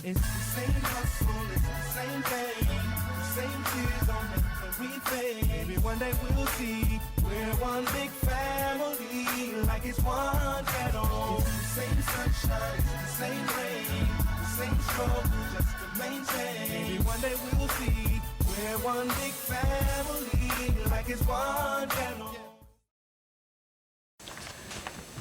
It's the same hustle, it's the same pain, the same tears on everything. Maybe one day we'll see we're one big family, like it's one kettle. It's the same sunshine, it's the same rain, the same struggle just to maintain. Maybe one day we'll see we're one big family, like it's one kettle.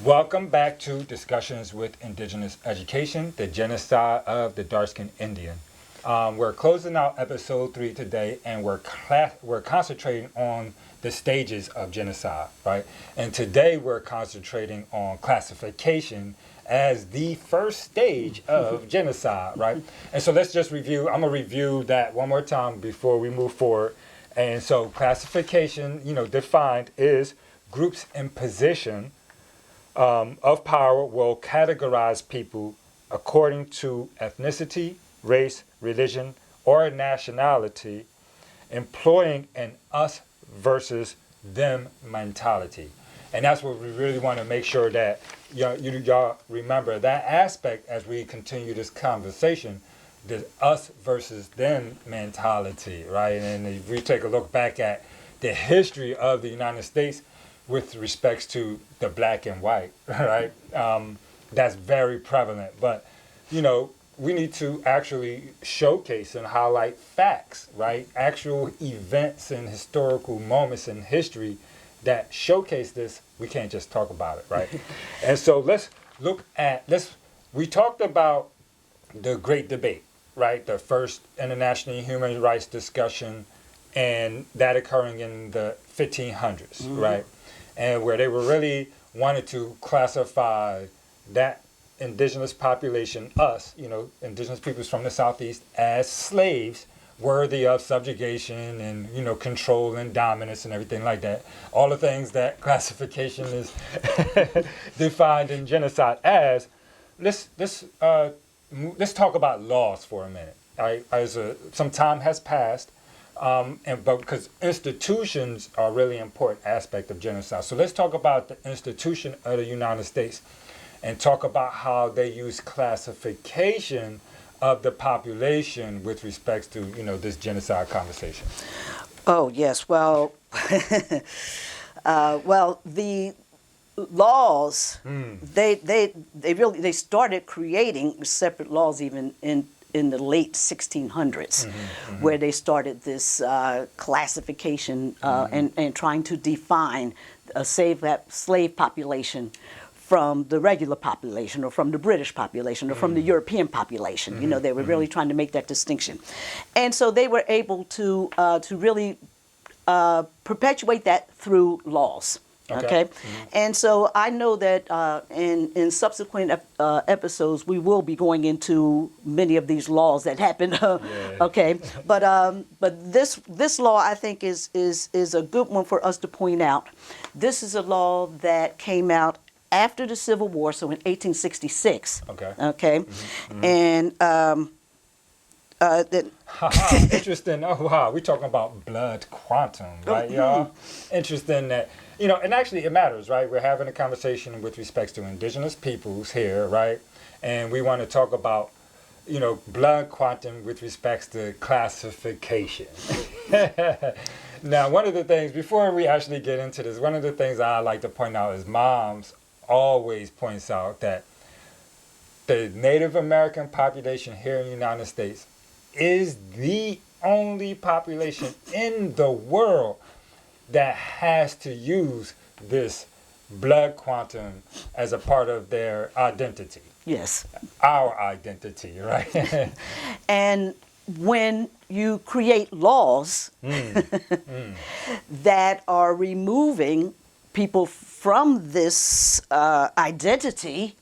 Welcome back to Discussions with Indigenous Education, the genocide of the dark-skinned Indian. We're closing out episode 3 today, and we're concentrating on the stages of genocide, right? And today we're concentrating on classification as the first stage of genocide, right? And so let's just review. I'm gonna review that one more time before we move forward. And so classification, defined is groups in position of power will categorize people according to ethnicity, race, religion, or nationality, employing an us versus them mentality. And that's what we really want to make sure that y'all remember that aspect as we continue this conversation, the us versus them mentality, right? And if we take a look back at the history of the United States, with respects to the black and white, right? That's very prevalent. But, we need to actually showcase and highlight facts, right? Actual events and historical moments in history that showcase this. We can't just talk about it, right? And so let's look at, we talked about the Great Debate, right? The first international human rights discussion, and that occurring in the 1500s, right? And where they were really wanted to classify that indigenous population, us, indigenous peoples from the Southeast, as slaves worthy of subjugation and, control and dominance and everything like that. All the things that classification is defined in genocide as. Let's talk about laws for a minute. Right? Some time has passed. But because institutions are a really important aspect of genocide. So let's talk about the institution of the United States and talk about how they use classification of the population with respect to, this genocide conversation. Oh, yes. Well, the laws, they started creating separate laws even in the late 1600s, where they started this classification and trying to define a slave population from the regular population or from the British population or from the European population. They were really trying to make that distinction. And so they were able to really perpetuate that through laws. Okay. And so I know that in subsequent episodes we will be going into many of these laws that happened. Okay, but this law I think is a good one for us to point out. This is a law that came out after the Civil War, so in 1866. Okay, and interesting. Oh wow, we're talking about blood quantum, right, y'all? Interesting that. And actually it matters, right? We're having a conversation with respects to indigenous peoples here, right? And we want to talk about, blood quantum with respects to classification. Now, one of the things, before we actually get into this, one of the things I like to point out is moms always points out that the Native American population here in the United States is the only population in the world that has to use this blood quantum as a part of their identity. Yes. Our identity, right? And when you create laws that are removing people from this identity,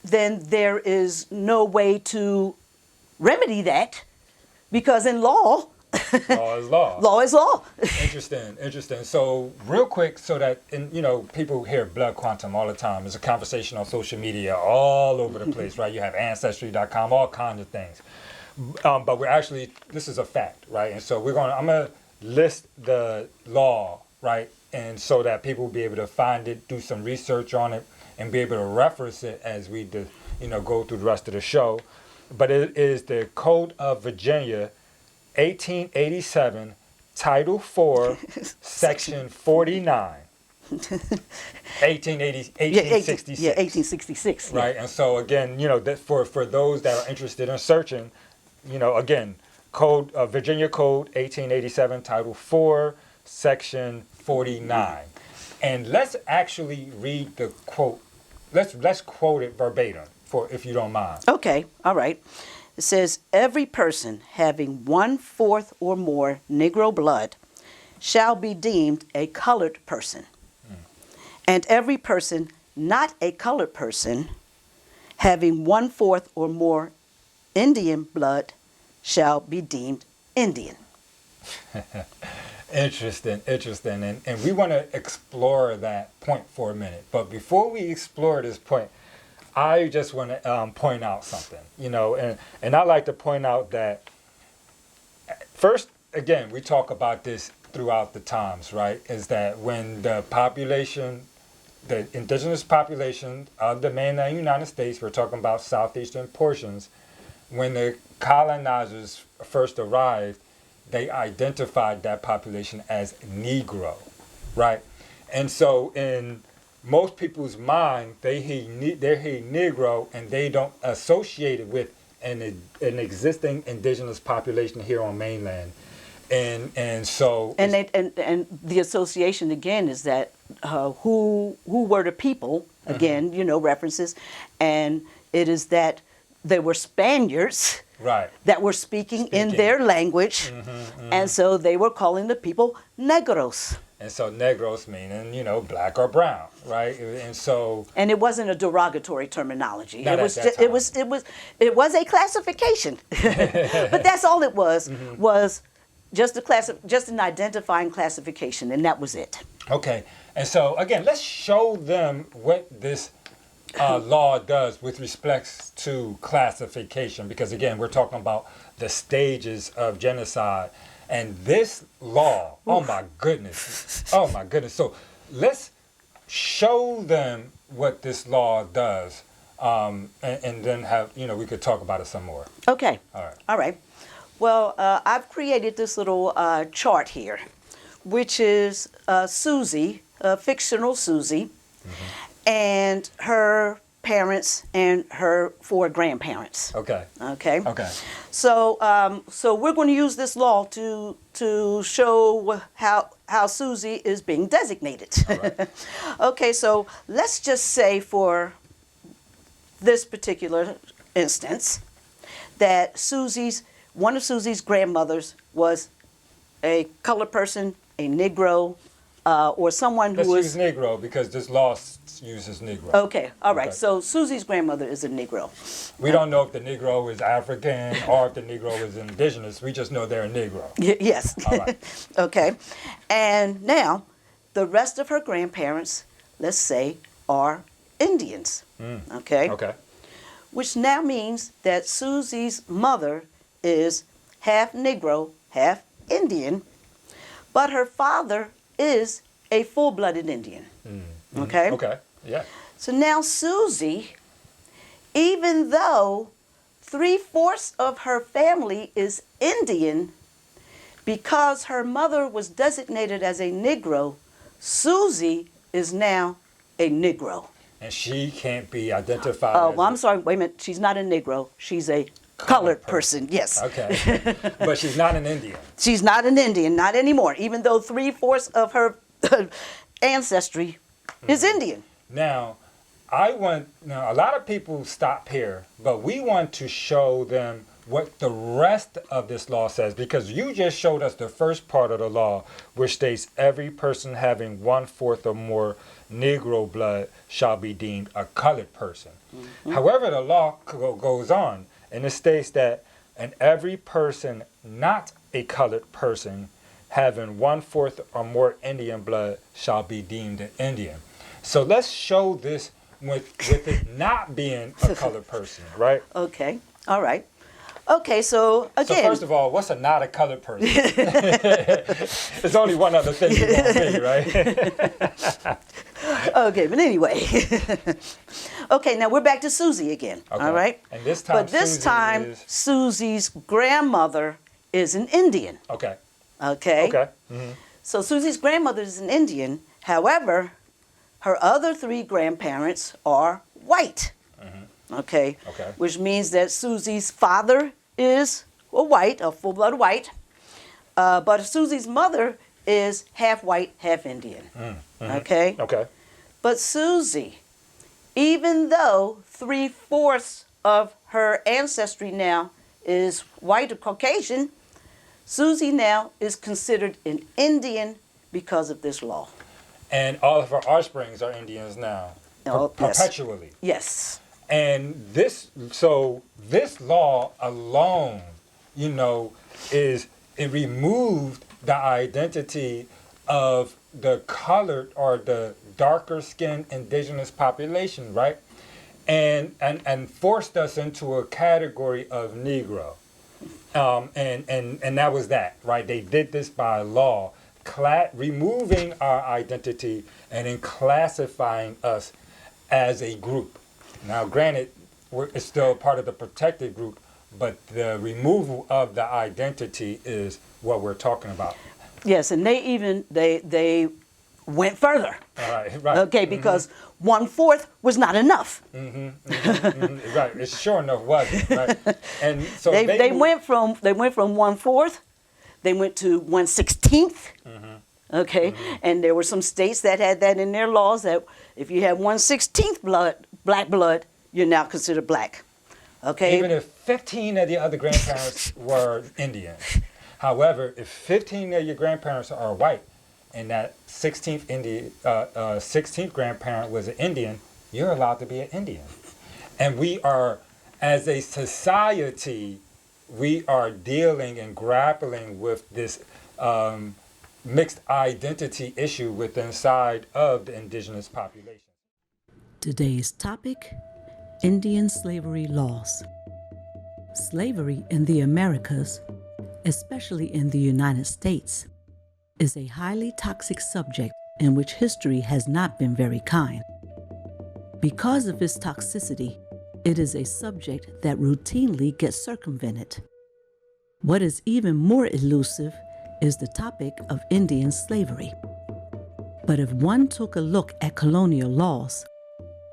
then there is no way to remedy that, because in law, law is law. Law is law. Interesting. So real quick, so that, people hear blood quantum all the time. There's a conversation on social media all over the place, right? You have Ancestry.com, all kinds of things. But this is a fact, right? And so I'm going to list the law, right? And so that people will be able to find it, do some research on it, and be able to reference it as we go through the rest of the show. but it is the Code of Virginia, 1887, Title 4, Section 49. 1866. Yeah, 1866. Right, and so again, that for those that are interested in searching, again, Virginia Code 1887, Title 4, Section 49, and let's actually read the quote. Let's quote it verbatim, if you don't mind. Okay, all right. It says, every person having 1/4 or more Negro blood shall be deemed a colored person. And every person not a colored person having 1/4 or more Indian blood shall be deemed Indian. Interesting. And we want to explore that point for a minute. But before we explore this point, I just want to point out something, and I like to point out that first, again, we talk about this throughout the times, right? Is that when the indigenous population of the mainland United States, we're talking about southeastern portions, when the colonizers first arrived, they identified that population as Negro, right? And so in most people's mind, they hear Negro and they don't associate it with an existing indigenous population here on mainland. And so and the association again is that who were the people again, references, and it is that they were Spaniards, right, that were speaking in their language, and so they were calling the people negros. And so negros meaning, black or brown, right? And it wasn't a derogatory terminology. Not It was at that it was a classification. But that's all it was just an identifying classification, and that was it. Okay. And so again, let's show them what this law does with respect to classification, because again, we're talking about the stages of genocide. And this law, oh my goodness. So let's show them what this law does, and then we could talk about it some more. Okay. All right. Well, I've created this little chart here, which is Susie, fictional Susie, and her parents and her 4 grandparents. Okay. So we're going to use this law to show how Susie is being designated. All right. Okay, so let's just say for this particular instance that one of Susie's grandmothers was a colored person, a Negro, or someone who Let's use Negro because this law uses Negro. Okay, all right. So Susie's grandmother is a Negro. We don't know if the Negro is African or if the Negro is indigenous. We just know they're a Negro. Yes. All right. Okay. And now, the rest of her grandparents, let's say, are Indians. Okay? Okay. Which now means that Susie's mother is half Negro, half Indian, but her father is a full-blooded Indian. Okay? Okay. Yeah. So now Susie, even though 3/4 of her family is Indian, because her mother was designated as a Negro, Susie is now a Negro. And she can't be identified. Oh, well, I'm sorry. Wait a minute. She's not a Negro. She's a colored person. Yes. Okay. But she's not an Indian. She's not an Indian, not anymore, even though 3/4 of her ancestry is Indian. Now, a lot of people stop here, but we want to show them what the rest of this law says, because you just showed us the first part of the law, which states every person having 1/4 or more Negro blood shall be deemed a colored person. However, the law goes on, and it states that and every person not a colored person having 1/4 or more Indian blood shall be deemed an Indian. So let's show this with it not being a colored person, right? Okay. All right. Okay, so again. So first of all, what's a not a colored person? There's only one other thing you want to be, right? Okay, but anyway. Okay, now we're back to Susie again. Okay. All right. And this time, but this Susie time, is... Susie's grandmother is an Indian. Okay. Okay. Okay. So Susie's grandmother is an Indian. However, her other three grandparents are white. Okay. Okay. Which means that Susie's father is a white, a full-blood white, but Susie's mother is half white, half Indian. Okay. Okay. But Susie, even though 3/4 of her ancestry now is white or Caucasian, Susie now is considered an Indian because of this law. And all of her offsprings are Indians now, Oh, yes. perpetually. Yes. And this law alone, it removed the identity of the colored or the darker skinned indigenous population, right? And forced us into a category of Negro. And that was that, right? They did this by law, removing our identity and then classifying us as a group. Now, granted, it's still part of the protected group, but the removal of the identity is what we're talking about. Yes, and they went further. All right, right. Okay, because 1/4 was not enough. Right, it sure enough wasn't, right? And so They went from 1/4, they went to 1/16. Okay, and there were some states that had that in their laws that if you had 1/16 black blood, you're now considered black. Okay. Even if 15 of the other grandparents were Indians. However, if 15 of your grandparents are white and that 16th grandparent was an Indian, you're allowed to be an Indian. And we are, as a society, we are dealing and grappling with this mixed identity issue inside of the indigenous population. Today's topic, Indian slavery laws. Slavery in the Americas, especially in the United States, is a highly toxic subject in which history has not been very kind. Because of its toxicity, it is a subject that routinely gets circumvented. What is even more elusive is the topic of Indian slavery. But if one took a look at colonial laws,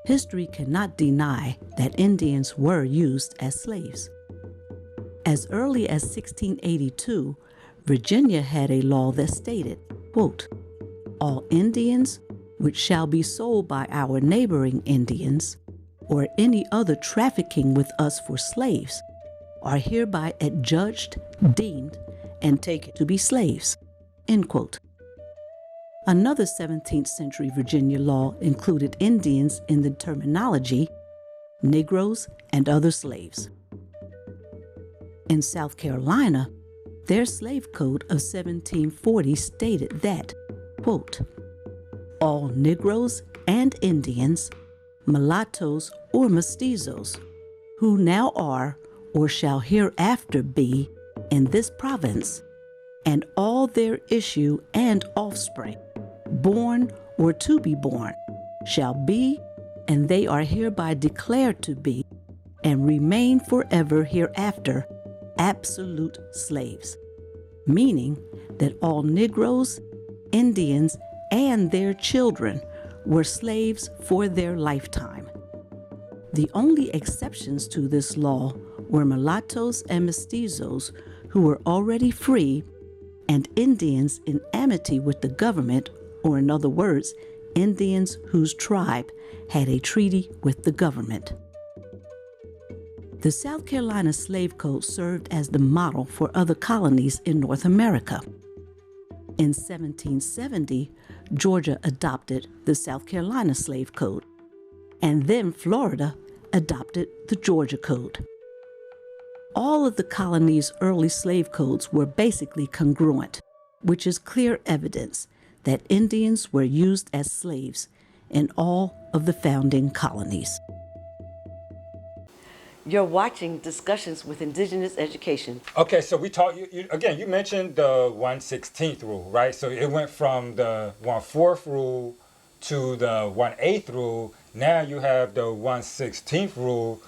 history cannot deny that Indians were used as slaves. As early as 1682, Virginia had a law that stated, quote, "All Indians which shall be sold by our neighboring Indians, or any other trafficking with us for slaves, are hereby adjudged, deemed, and taken to be slaves," end quote. Another 17th century Virginia law included Indians in the terminology Negroes and other slaves. In South Carolina, their slave code of 1740 stated that, quote, "All Negroes and Indians, mulattoes or mestizos, who now are or shall hereafter be in this province, and all their issue and offspring, born or to be born, shall be, and they are hereby declared to be, and remain forever hereafter, absolute slaves," meaning that all Negroes, Indians, and their children were slaves for their lifetime. The only exceptions to this law were mulattoes and mestizos who were already free, and Indians in amity with the government, or in other words, Indians whose tribe had a treaty with the government. The South Carolina Slave Code served as the model for other colonies in North America. In 1770, Georgia adopted the South Carolina Slave Code, and then Florida adopted the Georgia Code. All of the colony's early slave codes were basically congruent, which is clear evidence that Indians were used as slaves in all of the founding colonies. You're watching Discussions with Indigenous Education. Okay, so we talked, you mentioned the 1/16th rule, right? So it went from the 1/4 rule to the 1/8 rule, now you have the 1/16 rule,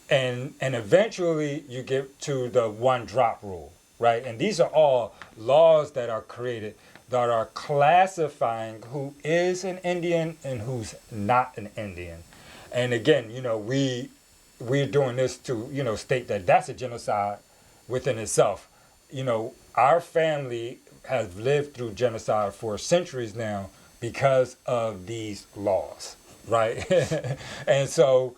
and eventually you get to the 1-drop rule, right? And these are all laws that are created that are classifying who is an Indian and who's not an Indian. And again, we're doing this to, state that that's a genocide within itself. Our family has lived through genocide for centuries now because of these laws, right? And so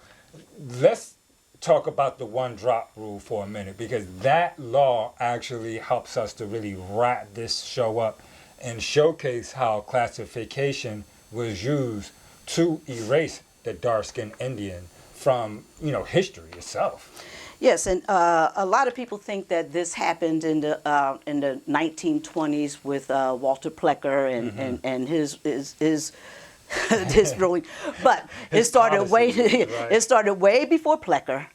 let's talk about the 1-drop rule for a minute, because that law actually helps us to really wrap this show up and showcase how classification was used to erase the dark-skinned Indian from, history itself. Yes, and a lot of people think that this happened in the 1920s with Walter Plecker and his his ruling, but it started way before Plecker,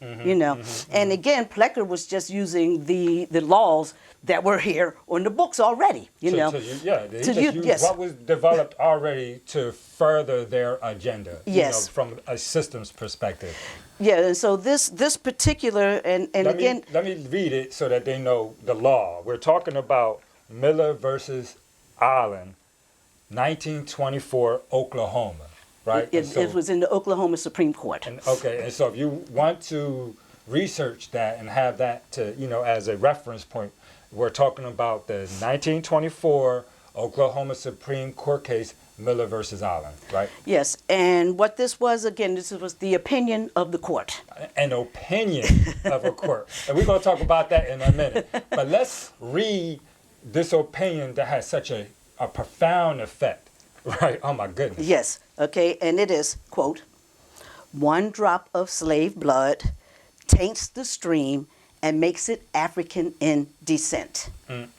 And again, Plecker was just using the laws that were here on the books already, what was developed already to further their agenda, yes, from a systems perspective. Yeah, and so this particular let me read it so that they know the law. We're talking about Miller versus Allen, 1924, Oklahoma, right? It was in the Oklahoma Supreme Court. And so if you want to research that and have that to, as a reference point, we're talking about the 1924 Oklahoma Supreme Court case, Miller versus Allen, right? Yes, and what this was, again, this was the opinion of the court. An opinion of a court. And we're going to talk about that in a minute. But let's read this opinion that has such a profound effect, right? Oh, my goodness. Yes, okay, and it is, quote, "One drop of slave blood taints the stream and makes it African in descent,"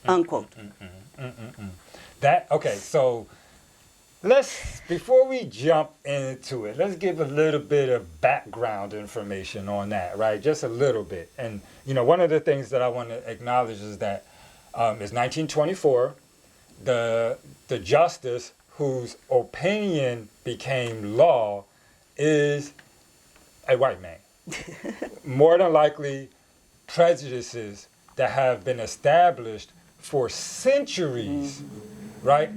unquote. So before we jump into it, let's give a little bit of background information on that, right? Just a little bit. And, one of the things that I want to acknowledge is that it's 1924. The justice whose opinion became law is a white man. More than likely, prejudices that have been established for centuries, right,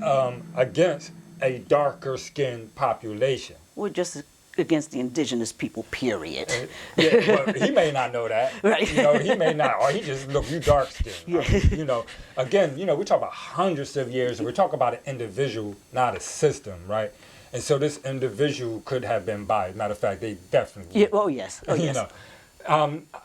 against a darker skinned population. Well, just against the indigenous people, period. Well, he may not know that. Right. He may not, or he just look, you dark skinned. Yeah. Again, we talk about hundreds of years, and we're talking about an individual, not a system, right? And so this individual could have been biased. Matter of fact, they definitely would. Yeah, oh, yes. Oh, yes.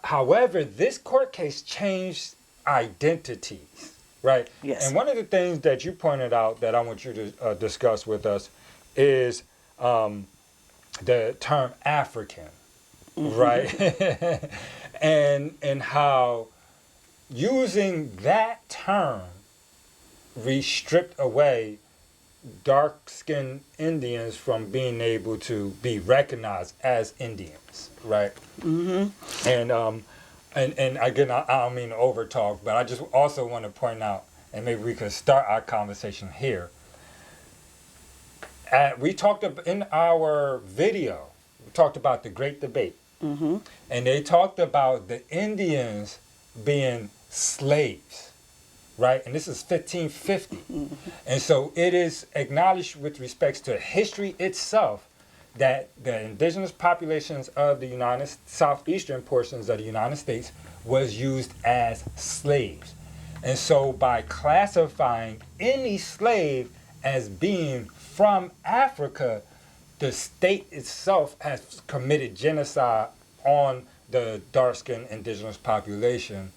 However, this court case changed identities, right? Yes. And one of the things that you pointed out that I want you to discuss with us is the term African, right? and how using that term stripped away dark-skinned Indians from being able to be recognized as Indians, right? Mm-hmm. And again, I don't mean to overtalk, but I just also want to point out, and maybe we could start our conversation here. We talked in our video, we talked about the Great Debate, and they talked about the Indians being slaves. Right, and this is 1550, and so it is acknowledged with respects to history itself that the indigenous populations of the southeastern portions of the United States was used as slaves, and so by classifying any slave as being from Africa, the state itself has committed genocide on the dark-skinned indigenous population,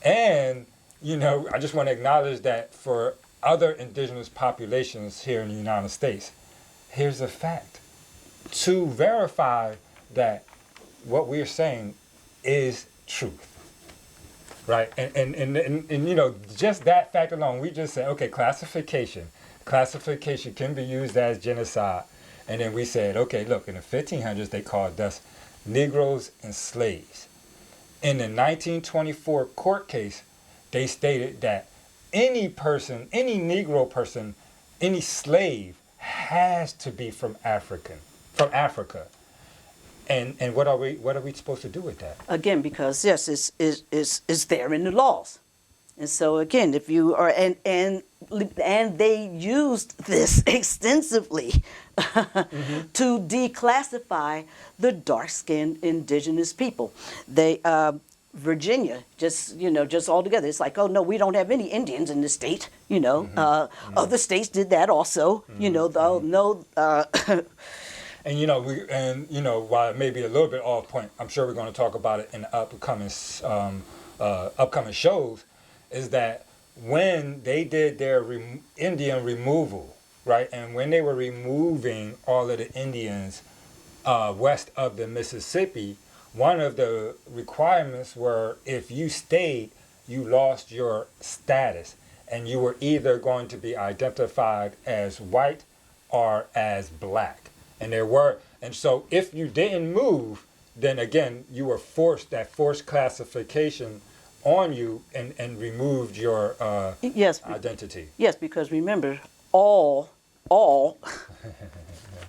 and I just want to acknowledge that for other indigenous populations here in the United States, here's a fact. To verify that what we're saying is truth, right? And just that fact alone, we just say, okay, classification can be used as genocide. And then we said, okay, look, in the 1500s, they called us Negroes and slaves. In the 1924 court case, they stated that any person, any Negro person, any slave has to be from Africa. And what are we supposed to do with that? Again, because yes, it's there in the laws. And so again, if you are and they used this extensively to declassify the dark-skinned indigenous people. They Virginia, just altogether, it's like, oh no, we don't have any Indians in the state. Other states did that also. And while it may be a little bit off point, I'm sure we're going to talk about it in the upcoming shows. Is that when they did their Indian removal, right, and when they were removing all of the Indians west of the Mississippi, one of the requirements were if you stayed, you lost your status, and you were either going to be identified as white or as black. And so if you didn't move, then again you were forced classification on you and removed your identity. Yes, because remember, all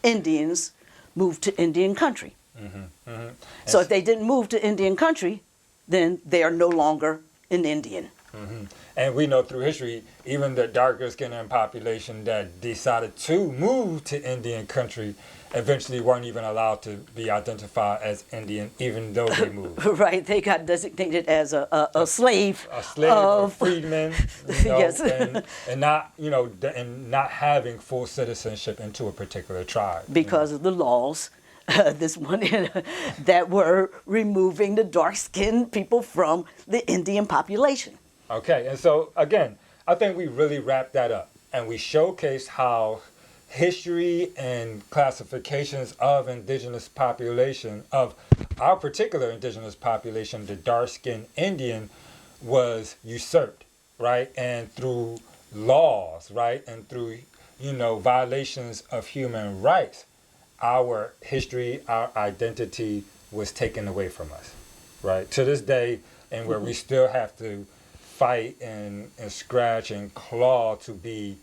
Indians moved to Indian country. So if they didn't move to Indian country, then they are no longer an Indian. And we know through history, even the darker skinned population that decided to move to Indian country eventually weren't even allowed to be identified as Indian, even though they moved. Right, they got designated as a slave. A slave, a freedman, Yes. and not, and not having full citizenship into a particular tribe. Because of the laws, this one that were removing the dark-skinned people from the Indian population. Okay, and so again, I think we really wrapped that up, and we showcased how history and classifications of indigenous population, of our particular indigenous population, the dark-skinned Indian, was usurped, right? And through laws, right? And through, violations of human rights, our history, our identity was taken away from us, right? To this day, and where we still have to fight and scratch and claw to be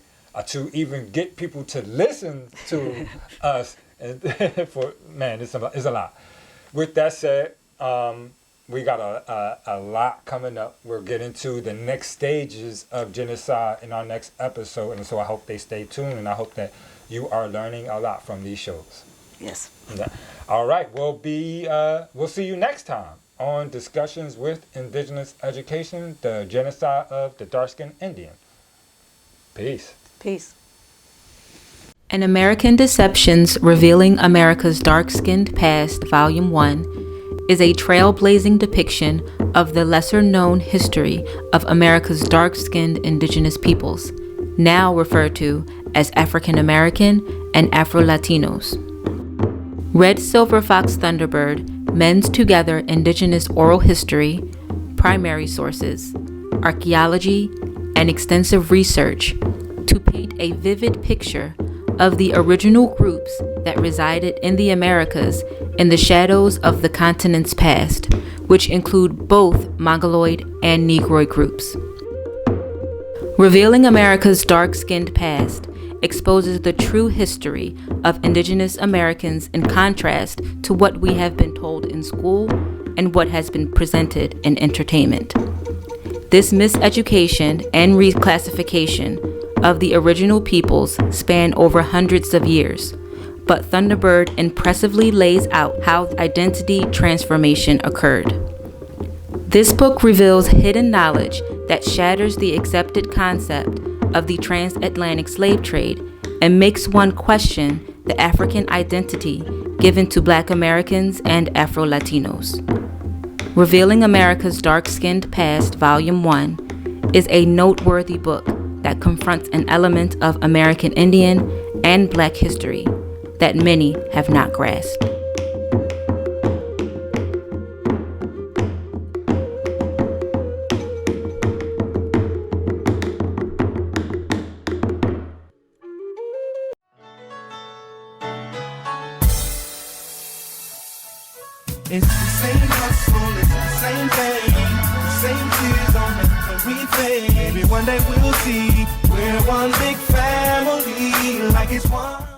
to even get people to listen to us. And it's a lot. With that said, we got a lot coming up. We'll get into the next stages of genocide in our next episode, and so I hope they stay tuned, and I hope that you are learning a lot from these shows. Yes. Yeah. All right, we'll see you next time on Discussions with Indigenous Education, the genocide of the dark-skinned Indian. Peace. Peace. An American Deceptions Revealing America's Dark-Skinned Past, Volume 1, is a trailblazing depiction of the lesser-known history of America's dark-skinned indigenous peoples, now referred to as African American and Afro-Latinos. Red Silver Fox Thunderbird mends together indigenous oral history, primary sources, archaeology, and extensive research to paint a vivid picture of the original groups that resided in the Americas in the shadows of the continent's past, which include both Mongoloid and Negroid groups. Revealing America's Dark-Skinned Past exposes the true history of indigenous Americans in contrast to what we have been told in school and what has been presented in entertainment. This miseducation and reclassification of the original peoples span over hundreds of years, but Thunderbird impressively lays out how identity transformation occurred. This book reveals hidden knowledge that shatters the accepted concept of the transatlantic slave trade and makes one question the African identity given to Black Americans and Afro-Latinos. Revealing America's Dark-Skinned Past, Volume 1, is a noteworthy book that confronts an element of American Indian and Black history that many have not grasped. It's the same hustle, it's the same thing, the same tears on the we fade. Maybe one day we'll see we're one big family. like it's one.